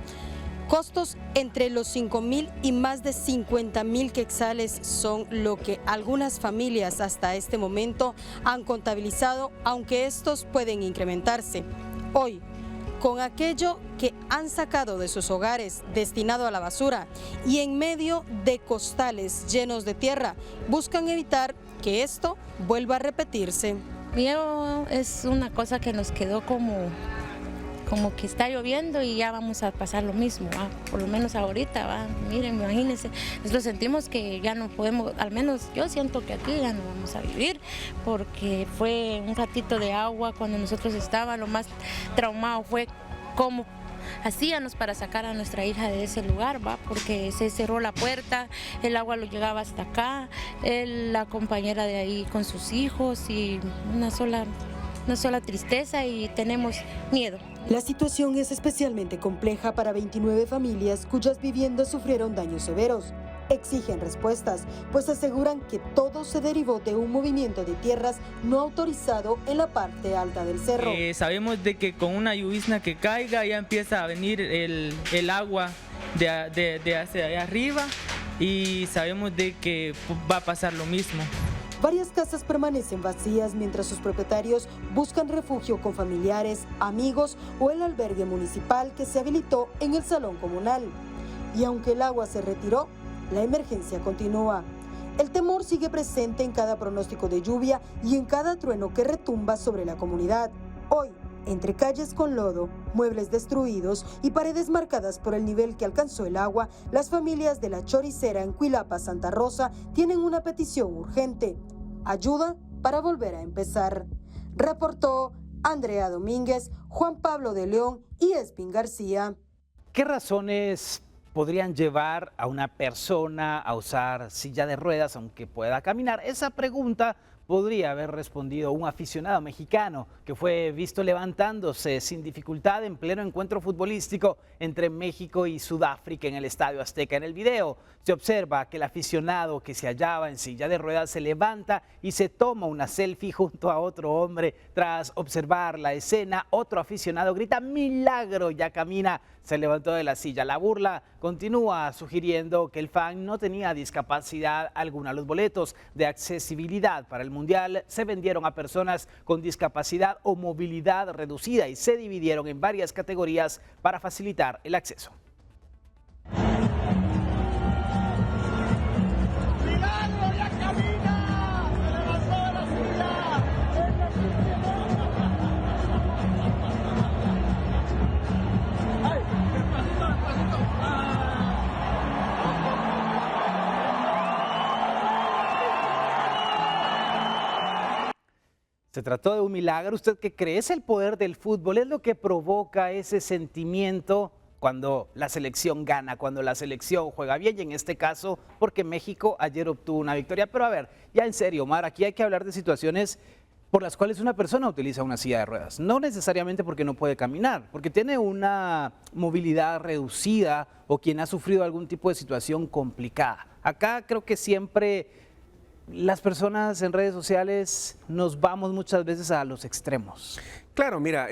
[SPEAKER 17] Costos entre los 5,000 y más de 50,000 quetzales son lo que algunas familias hasta este momento han contabilizado, aunque estos pueden incrementarse. Hoy, con aquello que han sacado de sus hogares destinado a la basura y en medio de costales llenos de tierra, buscan evitar que esto vuelva a repetirse.
[SPEAKER 19] Miedo es una cosa que nos quedó como que está lloviendo y ya vamos a pasar lo mismo, por lo menos ahorita, miren, imagínense, nosotros sentimos que ya no podemos, al menos yo siento que aquí ya no vamos a vivir, porque fue un ratito de agua cuando nosotros estábamos, lo más traumado fue cómo hacíamos para sacar a nuestra hija de ese lugar, porque se cerró la puerta, el agua lo llegaba hasta acá, la compañera de ahí con sus hijos y una sola tristeza y tenemos miedo.
[SPEAKER 17] La situación es especialmente compleja para 29 familias cuyas viviendas sufrieron daños severos. Exigen respuestas, pues aseguran que todo se derivó de un movimiento de tierras no autorizado en la parte alta del cerro.
[SPEAKER 20] Sabemos de que con una llovizna que caiga ya empieza a venir el agua de hacia allá arriba y sabemos de que va a pasar lo mismo.
[SPEAKER 17] Varias casas permanecen vacías mientras sus propietarios buscan refugio con familiares, amigos o el albergue municipal que se habilitó en el salón comunal. Y aunque el agua se retiró, la emergencia continúa. El temor sigue presente en cada pronóstico de lluvia y en cada trueno que retumba sobre la comunidad. Hoy, entre calles con lodo, muebles destruidos y paredes marcadas por el nivel que alcanzó el agua, las familias de La Choricera en Cuilapa, Santa Rosa, tienen una petición urgente: ayuda para volver a empezar. Reportó Andrea Domínguez, Juan Pablo de León y Espín García.
[SPEAKER 1] ¿Qué razones podrían llevar a una persona a usar silla de ruedas aunque pueda caminar? Esa pregunta podría haber respondido un aficionado mexicano que fue visto levantándose sin dificultad en pleno encuentro futbolístico entre México y Sudáfrica en el Estadio Azteca. En el video se observa que el aficionado que se hallaba en silla de ruedas se levanta y se toma una selfie junto a otro hombre. Tras observar la escena, otro aficionado grita: ¡milagro! Ya camina. se levantó de la silla. La burla continúa sugiriendo que el fan no tenía discapacidad alguna. Los boletos de accesibilidad para el Mundial se vendieron a personas con discapacidad o movilidad reducida y se dividieron en varias categorías para facilitar el acceso. Se trató de un milagro. ¿Usted qué cree? ¿Es el poder del fútbol? ¿Es lo que provoca ese sentimiento cuando la selección gana, cuando la selección juega bien? Y en este caso, porque México ayer obtuvo una victoria. Pero a ver, ya en serio, Omar, aquí hay que hablar de situaciones por las cuales una persona utiliza una silla de ruedas. No necesariamente porque no puede caminar, porque tiene una movilidad reducida o quien ha sufrido algún tipo de situación complicada. Acá creo que siempre las personas en redes sociales nos vamos muchas veces a los extremos.
[SPEAKER 5] Claro, mira,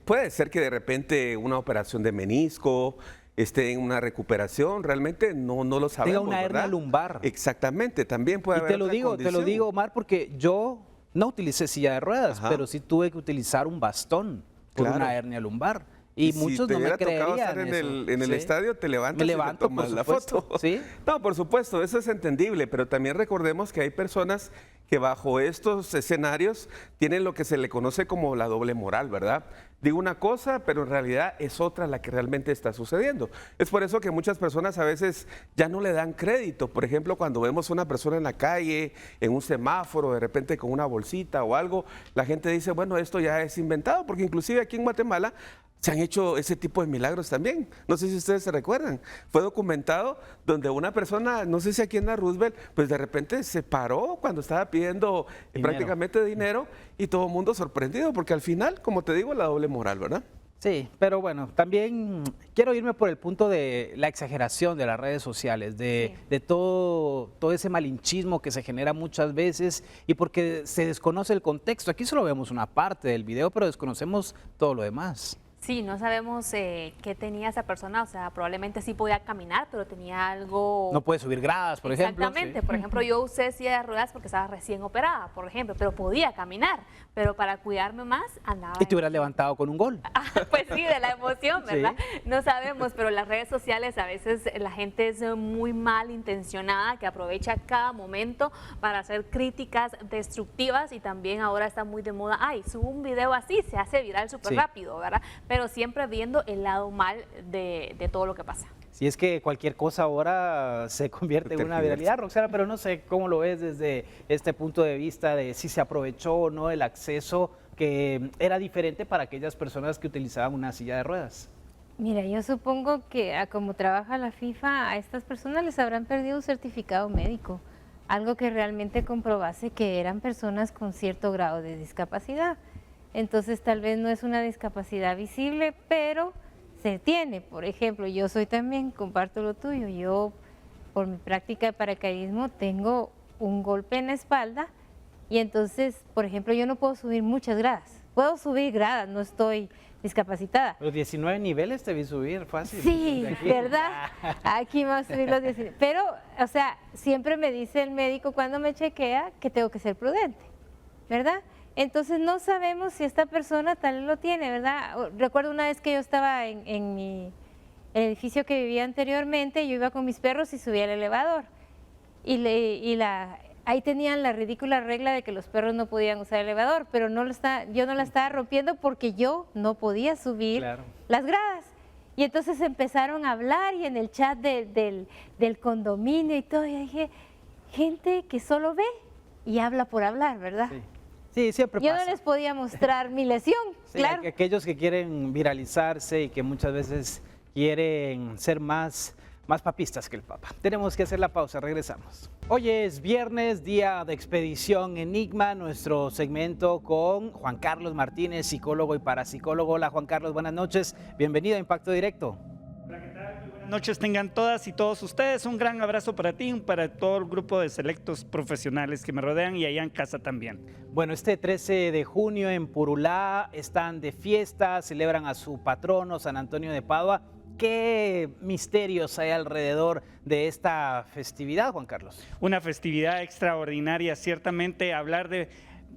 [SPEAKER 5] puede ser que de repente una operación de menisco esté en una recuperación, realmente no lo sabemos,
[SPEAKER 1] tenga una hernia lumbar.
[SPEAKER 5] Exactamente, también puede haber otra condición.
[SPEAKER 1] Te lo digo, Omar, porque yo no utilicé silla de ruedas, pero sí tuve que utilizar un bastón por una hernia lumbar. Y muchos no me creerían
[SPEAKER 5] estar en el estadio, te levantas y le tomas la foto.
[SPEAKER 1] ¿Sí?
[SPEAKER 5] No, por supuesto, eso es entendible, pero también recordemos que hay personas que bajo estos escenarios tienen lo que se le conoce como la doble moral, ¿verdad? Digo una cosa, pero en realidad es otra la que realmente está sucediendo. Es por eso que muchas personas a veces ya no le dan crédito. Por ejemplo, cuando vemos a una persona en la calle, en un semáforo, de repente con una bolsita o algo, la gente dice, bueno, esto ya es inventado, porque inclusive aquí en Guatemala se han hecho ese tipo de milagros también. No sé si ustedes se recuerdan. Fue documentado donde una persona, no sé si aquí en la Roosevelt, pues de repente se paró cuando estaba pidiendo prácticamente dinero y todo el mundo sorprendido, porque al final, como te digo, la doble moral, ¿verdad?
[SPEAKER 1] Sí, pero bueno, también quiero irme por el punto de la exageración de las redes sociales, de todo ese malinchismo que se genera muchas veces y porque se desconoce el contexto. Aquí solo vemos una parte del video, pero desconocemos todo lo demás.
[SPEAKER 4] Sí, no sabemos qué tenía esa persona, o sea, probablemente sí podía caminar, pero tenía algo...
[SPEAKER 1] No puede subir gradas, por ejemplo.
[SPEAKER 4] Exactamente, por ejemplo, yo usé silla de ruedas porque estaba recién operada, por ejemplo, pero podía caminar, pero para cuidarme más andaba...
[SPEAKER 1] Y te hubieras levantado con un gol.
[SPEAKER 4] Pues sí, de la emoción, ¿verdad? Sí. No sabemos, pero las redes sociales a veces la gente es muy mal intencionada, que aprovecha cada momento para hacer críticas destructivas y también ahora está muy de moda, subo un video así, se hace viral súper rápido, ¿verdad? Pero siempre viendo el lado mal de todo lo que pasa.
[SPEAKER 1] Si es que cualquier cosa ahora se convierte en una viralidad, Roxana, pero no sé cómo lo ves desde este punto de vista de si se aprovechó o no el acceso que era diferente para aquellas personas que utilizaban una silla de ruedas.
[SPEAKER 2] Mira, yo supongo que como trabaja la FIFA, a estas personas les habrán perdido un certificado médico, algo que realmente comprobase que eran personas con cierto grado de discapacidad. Entonces tal vez no es una discapacidad visible, pero se tiene. Por ejemplo, yo soy también, comparto lo tuyo, yo por mi práctica de paracaidismo tengo un golpe en la espalda y entonces, por ejemplo, yo no puedo subir muchas gradas. Puedo subir gradas, no estoy discapacitada.
[SPEAKER 1] Los 19 niveles te vi subir fácil.
[SPEAKER 2] Sí, ¿verdad? Aquí vamos a subir los 19. Pero, o sea, siempre me dice el médico cuando me chequea que tengo que ser prudente, ¿verdad? Entonces no sabemos si esta persona tal vez lo tiene, ¿verdad? Recuerdo una vez que yo estaba en el edificio que vivía anteriormente, yo iba con mis perros y subía al elevador. Ahí tenían la ridícula regla de que los perros no podían usar el elevador, pero yo no la estaba rompiendo porque yo no podía subir las gradas. Y entonces empezaron a hablar y en el chat del condominio y todo, yo dije, gente que solo ve y habla por hablar, ¿verdad?
[SPEAKER 1] Sí. Sí, siempre pasa.
[SPEAKER 2] Yo no les podía mostrar mi lesión, claro.
[SPEAKER 1] Aquellos que quieren viralizarse y que muchas veces quieren ser más papistas que el Papa. Tenemos que hacer la pausa, regresamos. Hoy es viernes, día de Expedición Enigma, nuestro segmento con Juan Carlos Martínez, psicólogo y parapsicólogo. Hola Juan Carlos, buenas noches, bienvenido a Impacto Directo.
[SPEAKER 21] Hola, ¿qué tal? Muy buenas noches tengan todas y todos ustedes. Un gran abrazo para ti y para todo el grupo de selectos profesionales que me rodean y allá en casa también.
[SPEAKER 1] Bueno, este 13 de junio en Purulá están de fiesta, celebran a su patrono San Antonio de Padua. ¿Qué misterios hay alrededor de esta festividad, Juan Carlos?
[SPEAKER 21] Una festividad extraordinaria, ciertamente hablar de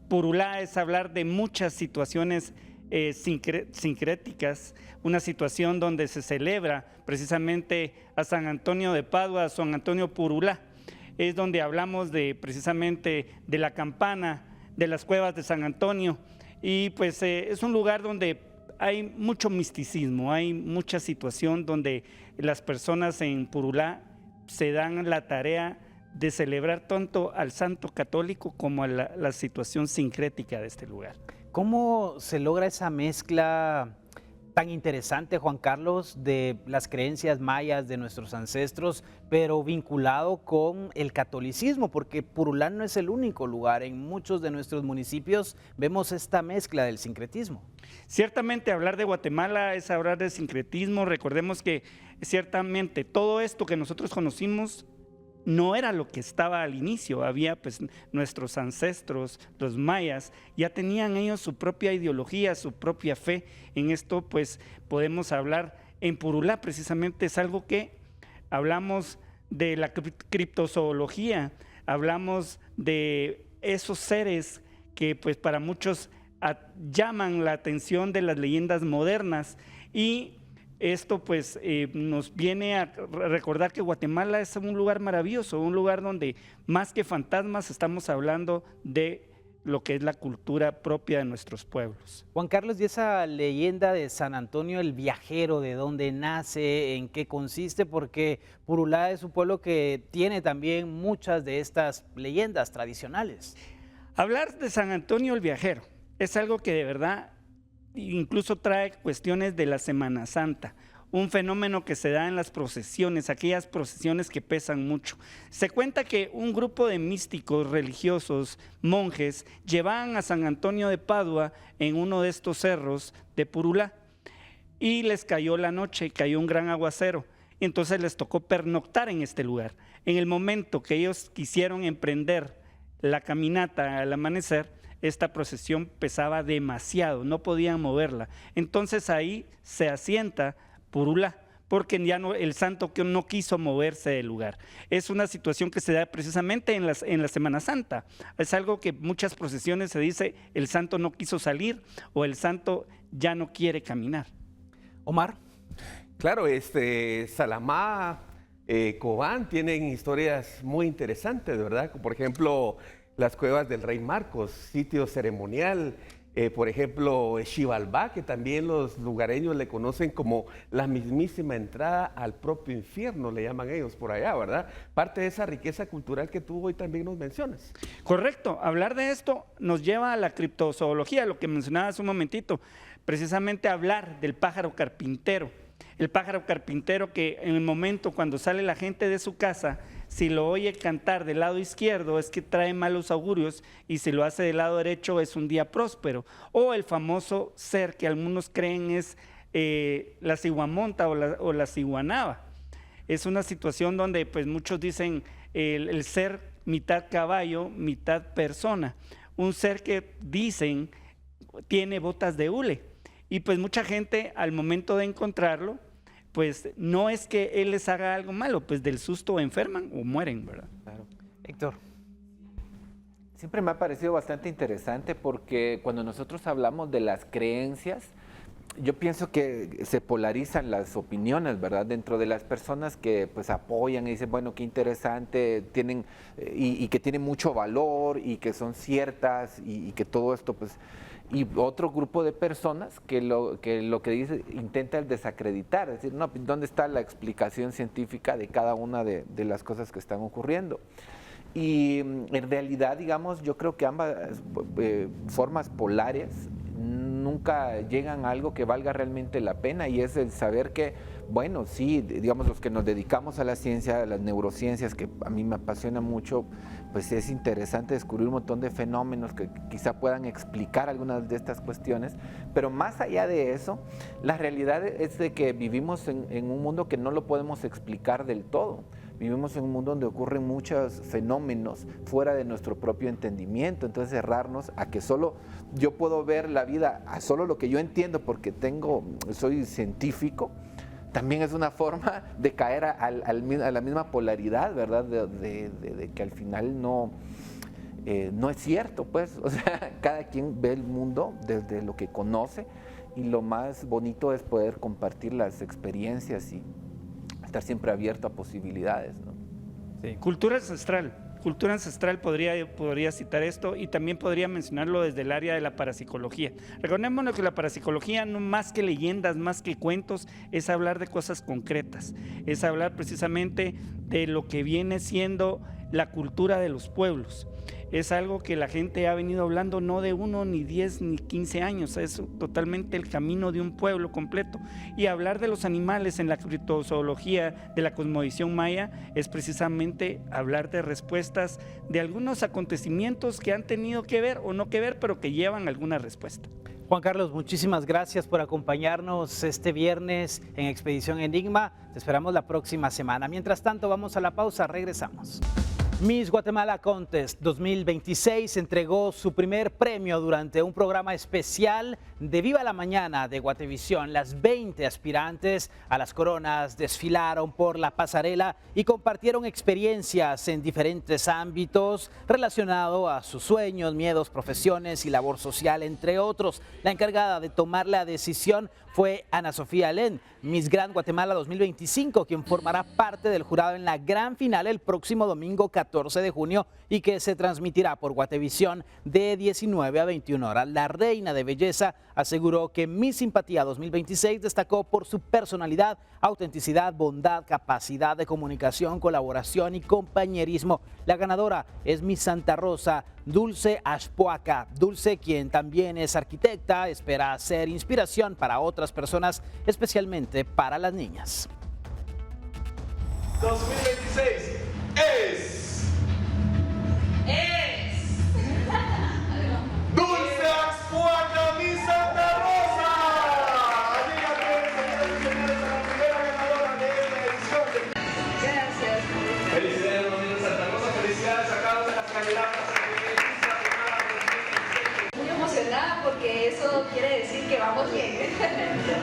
[SPEAKER 21] Purulá es hablar de muchas situaciones sincréticas, una situación donde se celebra precisamente a San Antonio de Padua, a San Antonio Purulá. Es donde hablamos precisamente de la campana, de las cuevas de San Antonio, y pues es un lugar donde hay mucho misticismo, hay mucha situación donde las personas en Purulá se dan la tarea de celebrar tanto al santo católico como a la situación sincrética de este lugar.
[SPEAKER 1] ¿Cómo se logra esa mezcla tan interesante, Juan Carlos, de las creencias mayas de nuestros ancestros, pero vinculado con el catolicismo? Porque Purulá no es el único lugar, en muchos de nuestros municipios vemos esta mezcla del sincretismo.
[SPEAKER 21] Ciertamente hablar de Guatemala es hablar de sincretismo. Recordemos que ciertamente todo esto que nosotros conocimos no era lo que estaba al inicio. Había pues nuestros ancestros, los mayas, ya tenían ellos su propia ideología, su propia fe. En esto pues podemos hablar en Purulá, precisamente es algo que hablamos de la criptozoología, hablamos de esos seres que pues para muchos llaman la atención de las leyendas modernas, y esto pues nos viene a recordar que Guatemala es un lugar maravilloso, un lugar donde más que fantasmas estamos hablando de lo que es la cultura propia de nuestros pueblos.
[SPEAKER 1] Juan Carlos, y esa leyenda de San Antonio el Viajero, ¿de dónde nace? ¿En qué consiste? Porque Purulá es un pueblo que tiene también muchas de estas leyendas tradicionales.
[SPEAKER 21] Hablar de San Antonio el Viajero es algo que de verdad incluso trae cuestiones de la Semana Santa, un fenómeno que se da en las procesiones, aquellas procesiones que pesan mucho. Se cuenta que un grupo de místicos religiosos, monjes, llevaban a San Antonio de Padua en uno de estos cerros de Purulá, y les cayó la noche, cayó un gran aguacero, y entonces les tocó pernoctar en este lugar. En el momento que ellos quisieron emprender la caminata al amanecer, esta procesión pesaba demasiado, no podían moverla. Entonces ahí se asienta Purulá, porque ya no, el santo que no quiso moverse del lugar. Es una situación que se da precisamente en la Semana Santa. Es algo que muchas procesiones se dice, el santo no quiso salir o el santo ya no quiere caminar.
[SPEAKER 1] Omar.
[SPEAKER 5] Claro, Salamá, Cobán tienen historias muy interesantes, ¿verdad? Por ejemplo, las cuevas del Rey Marcos, sitio ceremonial. Por ejemplo, Xibalbá, que también los lugareños le conocen como la mismísima entrada al propio infierno, le llaman ellos por allá, ¿verdad? Parte de esa riqueza cultural que tú hoy también nos mencionas.
[SPEAKER 21] Correcto, hablar de esto nos lleva a la criptozoología, lo que mencionaba hace un momentito, precisamente hablar del pájaro carpintero. El pájaro carpintero que en el momento cuando sale la gente de su casa, si lo oye cantar del lado izquierdo es que trae malos augurios, y si lo hace del lado derecho es un día próspero. O el famoso ser que algunos creen es la ciguamonta o la ciguanaba. Es una situación donde pues muchos dicen el ser mitad caballo, mitad persona. Un ser que dicen tiene botas de hule, y pues mucha gente al momento de encontrarlo, pues no es que él les haga algo malo, pues del susto enferman o mueren, ¿verdad?
[SPEAKER 3] Claro.
[SPEAKER 1] Héctor.
[SPEAKER 3] Siempre me ha parecido bastante interesante porque cuando nosotros hablamos de las creencias, yo pienso que se polarizan las opiniones, ¿verdad? Dentro de las personas que pues apoyan y dicen, bueno, qué interesante, tienen y que tienen mucho valor y que son ciertas y que todo esto pues... Y otro grupo de personas que lo que dice intenta desacreditar, es decir, no, ¿dónde está la explicación científica de cada una de las cosas que están ocurriendo? Y en realidad, digamos, yo creo que ambas formas polares nunca llegan a algo que valga realmente la pena, y es el saber que, bueno, sí, digamos, los que nos dedicamos a la ciencia, a las neurociencias, que a mí me apasiona mucho, pues es interesante descubrir un montón de fenómenos que quizá puedan explicar algunas de estas cuestiones, pero más allá de eso, la realidad es de que vivimos en un mundo que no lo podemos explicar del todo. Vivimos en un mundo donde ocurren muchos fenómenos fuera de nuestro propio entendimiento, entonces cerrarnos a que solo yo puedo ver la vida a solo lo que yo entiendo porque soy científico, también es una forma de caer a la misma polaridad, ¿verdad? De que al final no es cierto, pues. O sea, cada quien ve el mundo desde lo que conoce y lo más bonito es poder compartir las experiencias y estar siempre abierto a posibilidades, ¿no?
[SPEAKER 21] Sí. Cultura ancestral podría citar esto y también podría mencionarlo desde el área de la parapsicología. Recordémonos que la parapsicología no más que leyendas, más que cuentos, es hablar de cosas concretas, es hablar precisamente de lo que viene siendo la cultura de los pueblos. Es algo que la gente ha venido hablando no de 1, ni 10, ni 15 años, es totalmente el camino de un pueblo completo. Y hablar de los animales en la criptozoología de la cosmovisión maya es precisamente hablar de respuestas de algunos acontecimientos que han tenido que ver o no que ver, pero que llevan alguna respuesta.
[SPEAKER 1] Juan Carlos, muchísimas gracias por acompañarnos este viernes en Expedición Enigma. Te esperamos la próxima semana. Mientras tanto, vamos a la pausa, regresamos. Miss Guatemala Contest 2026 entregó su primer premio durante un programa especial de Viva la Mañana de Guatevisión. Las 20 aspirantes a las coronas desfilaron por la pasarela y compartieron experiencias en diferentes ámbitos relacionados a sus sueños, miedos, profesiones y labor social, entre otros. La encargada de tomar la decisión fue Ana Sofía Len, Miss Grand Guatemala 2025, quien formará parte del jurado en la gran final el próximo domingo 14 de junio y que se transmitirá por Guatevisión de 19 a 21 horas. La reina de belleza aseguró que Miss Simpatía 2026 destacó por su personalidad, autenticidad, bondad, capacidad de comunicación, colaboración y compañerismo. La ganadora es Miss Santa Rosa, Dulce Ashpoaca. Dulce, quien también es arquitecta, espera ser inspiración para otras personas, especialmente para las niñas.
[SPEAKER 6] 2026 es Dulce Ashpoaca, Miss Santa Rosa. Señores, a la primera ganadora de esta edición. Gracias. Felicidades, Miss Santa Rosa. Felicidades a cada una de las candidatas.
[SPEAKER 22] Muy emocionada porque eso quiere decir que vamos bien.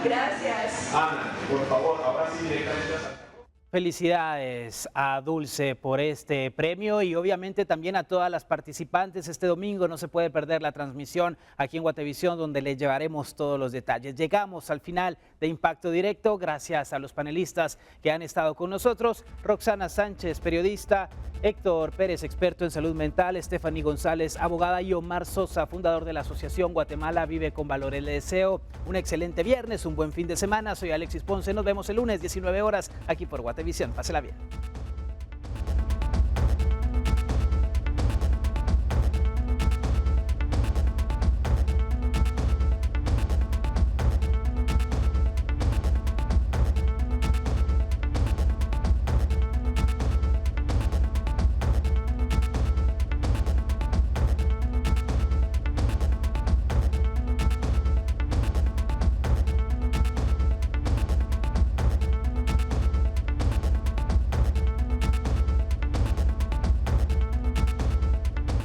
[SPEAKER 22] Gracias.
[SPEAKER 6] Ana, por favor, ahora sí directamente a Santa.
[SPEAKER 1] Felicidades a Dulce por este premio y obviamente también a todas las participantes. Este domingo no se puede perder la transmisión aquí en Guatevisión, donde le llevaremos todos los detalles. Llegamos al final de Impacto Directo, gracias a los panelistas que han estado con nosotros. Roxana Sánchez, periodista, Héctor Pérez, experto en salud mental, Stephanie González, abogada, y Omar Sosa, fundador de la Asociación Guatemala Vive con Valores. Le deseo un excelente viernes, un buen fin de semana. Soy Alexis Ponce, nos vemos el lunes 19 horas aquí por Guatevisión. Pásela bien.